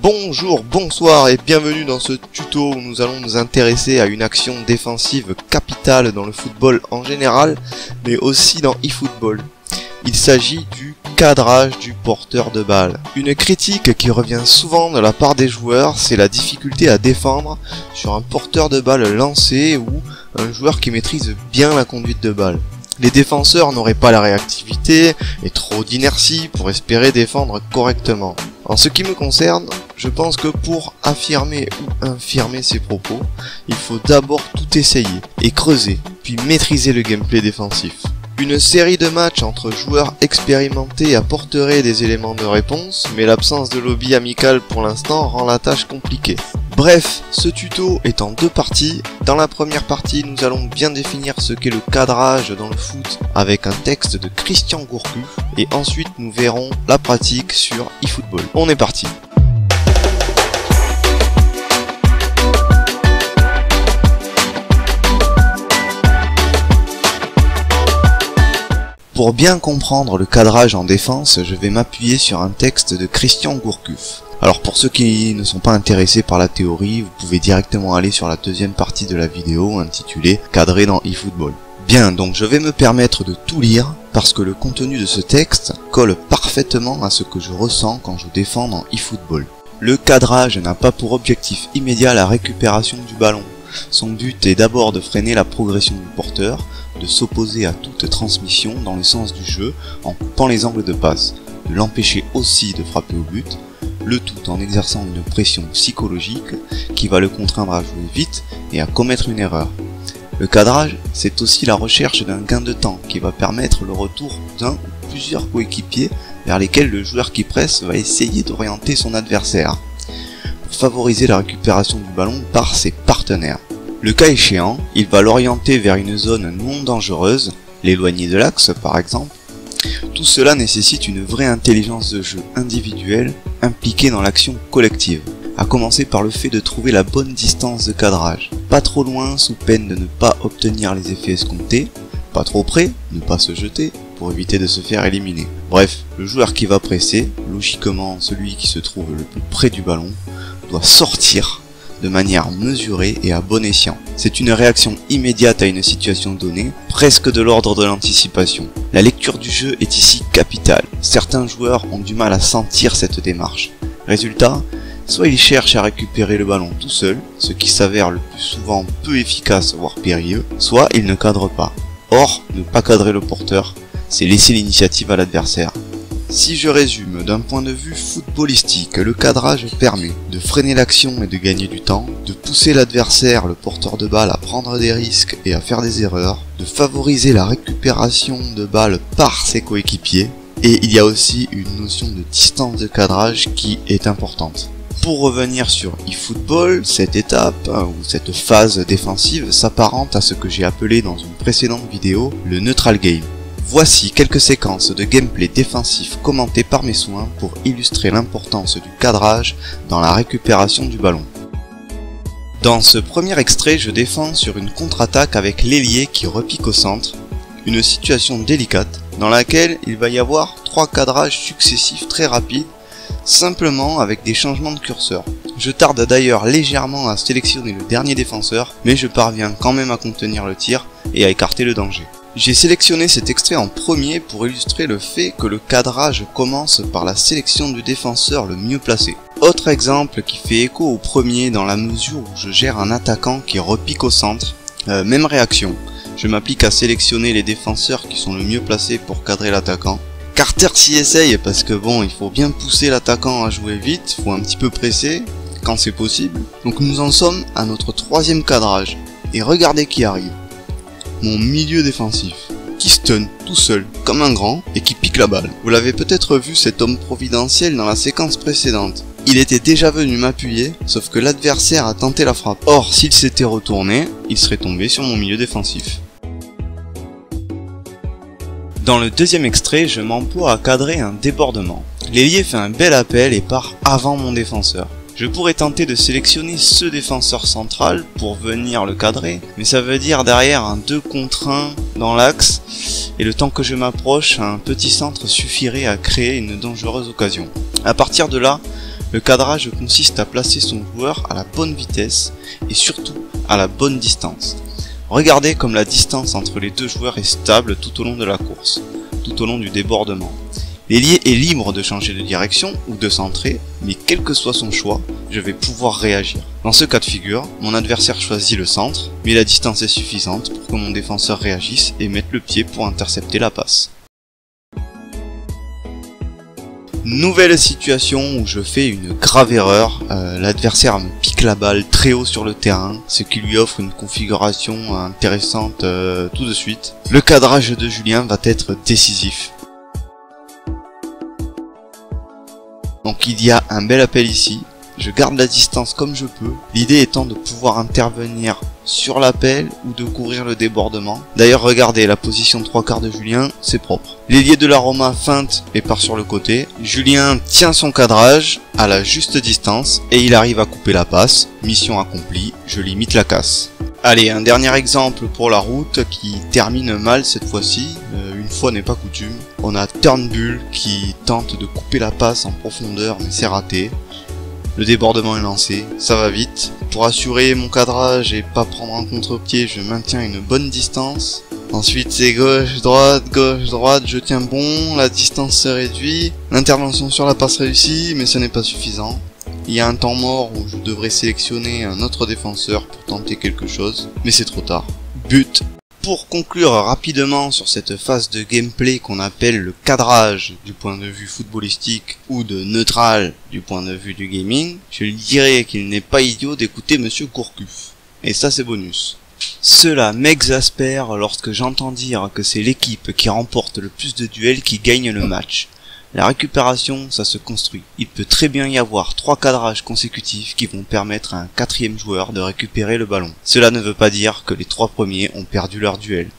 Bonjour, bonsoir et bienvenue dans ce tuto où nous allons nous intéresser à une action défensive capitale dans le football en général, mais aussi dans eFootball. Il s'agit du cadrage du porteur de balle. Une critique qui revient souvent de la part des joueurs, c'est la difficulté à défendre sur un porteur de balle lancé ou un joueur qui maîtrise bien la conduite de balle. Les défenseurs n'auraient pas la réactivité et trop d'inertie pour espérer défendre correctement. En ce qui me concerne, je pense que pour affirmer ou infirmer ces propos, il faut d'abord tout essayer et creuser, puis maîtriser le gameplay défensif. Une série de matchs entre joueurs expérimentés apporterait des éléments de réponse, mais l'absence de lobby amical pour l'instant rend la tâche compliquée. Bref, ce tuto est en deux parties. Dans la première partie, nous allons bien définir ce qu'est le cadrage dans le foot avec un texte de Christian Gourcuff, et ensuite nous verrons la pratique sur eFootball. On est parti. Pour bien comprendre le cadrage en défense, je vais m'appuyer sur un texte de Christian Gourcuff. Alors pour ceux qui ne sont pas intéressés par la théorie, vous pouvez directement aller sur la deuxième partie de la vidéo intitulée « Cadrer dans eFootball ». Bien, donc je vais me permettre de tout lire parce que le contenu de ce texte colle parfaitement à ce que je ressens quand je défends dans eFootball. Le cadrage n'a pas pour objectif immédiat la récupération du ballon. Son but est d'abord de freiner la progression du porteur, de s'opposer à toute transmission dans le sens du jeu en coupant les angles de passe, de l'empêcher aussi de frapper au but, le tout en exerçant une pression psychologique qui va le contraindre à jouer vite et à commettre une erreur. Le cadrage, c'est aussi la recherche d'un gain de temps qui va permettre le retour d'un ou plusieurs coéquipiers vers lesquels le joueur qui presse va essayer d'orienter son adversaire, pour favoriser la récupération du ballon par ses partenaires. Le cas échéant, il va l'orienter vers une zone non dangereuse, l'éloigner de l'axe par exemple. Tout cela nécessite une vraie intelligence de jeu individuelle impliquée dans l'action collective, à commencer par le fait de trouver la bonne distance de cadrage. Pas trop loin sous peine de ne pas obtenir les effets escomptés, pas trop près, ne pas se jeter pour éviter de se faire éliminer. Bref, le joueur qui va presser, logiquement celui qui se trouve le plus près du ballon, doit sortir de manière mesurée et à bon escient. C'est une réaction immédiate à une situation donnée, presque de l'ordre de l'anticipation. La lecture du jeu est ici capitale. Certains joueurs ont du mal à sentir cette démarche. Résultat, soit ils cherchent à récupérer le ballon tout seul, ce qui s'avère le plus souvent peu efficace voire périlleux, soit ils ne cadrent pas. Or, ne pas cadrer le porteur, c'est laisser l'initiative à l'adversaire. Si je résume, d'un point de vue footballistique, le cadrage permet de freiner l'action et de gagner du temps, de pousser l'adversaire, le porteur de balle, à prendre des risques et à faire des erreurs, de favoriser la récupération de balles par ses coéquipiers, et il y a aussi une notion de distance de cadrage qui est importante. Pour revenir sur eFootball, cette étape, ou cette phase défensive, s'apparente à ce que j'ai appelé dans une précédente vidéo le neutral game. Voici quelques séquences de gameplay défensif commentées par mes soins pour illustrer l'importance du cadrage dans la récupération du ballon. Dans ce premier extrait, je défends sur une contre-attaque avec l'ailier qui repique au centre, une situation délicate dans laquelle il va y avoir 3 cadrages successifs très rapides, simplement avec des changements de curseur. Je tarde d'ailleurs légèrement à sélectionner le dernier défenseur, mais je parviens quand même à contenir le tir et à écarter le danger. J'ai sélectionné cet extrait en premier pour illustrer le fait que le cadrage commence par la sélection du défenseur le mieux placé. Autre exemple qui fait écho au premier dans la mesure où je gère un attaquant qui repique au centre, même réaction. Je m'applique à sélectionner les défenseurs qui sont le mieux placés pour cadrer l'attaquant. Carter s'y essaye parce que bon, il faut bien pousser l'attaquant à jouer vite, faut un petit peu presser quand c'est possible. Donc nous en sommes à notre troisième cadrage. Et regardez qui arrive. Mon milieu défensif, qui stun tout seul, comme un grand, et qui pique la balle. Vous l'avez peut-être vu cet homme providentiel dans la séquence précédente. Il était déjà venu m'appuyer, sauf que l'adversaire a tenté la frappe. Or, s'il s'était retourné, il serait tombé sur mon milieu défensif. Dans le deuxième extrait, je m'emploie à cadrer un débordement. L'ailier fait un bel appel et part avant mon défenseur. Je pourrais tenter de sélectionner ce défenseur central pour venir le cadrer, mais ça veut dire derrière un 2 contre 1 dans l'axe, et le temps que je m'approche, un petit centre suffirait à créer une dangereuse occasion. À partir de là, Le cadrage consiste à placer son joueur à la bonne vitesse et surtout à la bonne distance. Regardez comme la distance entre les deux joueurs est stable tout au long de la course, tout au long du débordement. L'ailier est libre de changer de direction ou de centrer, mais quel que soit son choix, je vais pouvoir réagir. Dans ce cas de figure, mon adversaire choisit le centre, mais la distance est suffisante pour que mon défenseur réagisse et mette le pied pour intercepter la passe. Nouvelle situation où je fais une grave erreur, l'adversaire me pique la balle très haut sur le terrain, ce qui lui offre une configuration intéressante tout de suite. Le cadrage de Julien va être décisif. Donc il y a un bel appel ici, je garde la distance comme je peux, l'idée étant de pouvoir intervenir sur l'appel ou de couvrir le débordement. D'ailleurs regardez la position 3/4 de Julien, c'est propre. L'ailier de la Roma feinte et part sur le côté, Julien tient son cadrage à la juste distance et il arrive à couper la passe, mission accomplie, je limite la casse. Allez, un dernier exemple pour la route qui termine mal cette fois-ci, une fois n'est pas coutume. On a Turnbull qui tente de couper la passe en profondeur mais c'est raté. Le débordement est lancé, ça va vite. Pour assurer mon cadrage et pas prendre un contre-pied, je maintiens une bonne distance. Ensuite c'est gauche, droite, je tiens bon, la distance se réduit. L'intervention sur la passe réussit, mais ce n'est pas suffisant. Il y a un temps mort où je devrais sélectionner un autre défenseur pour tenter quelque chose, mais c'est trop tard. But. Pour conclure rapidement sur cette phase de gameplay qu'on appelle le cadrage du point de vue footballistique ou de neutral du point de vue du gaming, je lui dirais qu'il n'est pas idiot d'écouter Monsieur Gourcuff. Et ça c'est bonus. Cela m'exaspère lorsque j'entends dire que c'est l'équipe qui remporte le plus de duels qui gagne le match. La récupération, ça se construit. Il peut très bien y avoir 3 cadrages consécutifs qui vont permettre à un 4e joueur de récupérer le ballon. Cela ne veut pas dire que les 3 premiers ont perdu leur duel.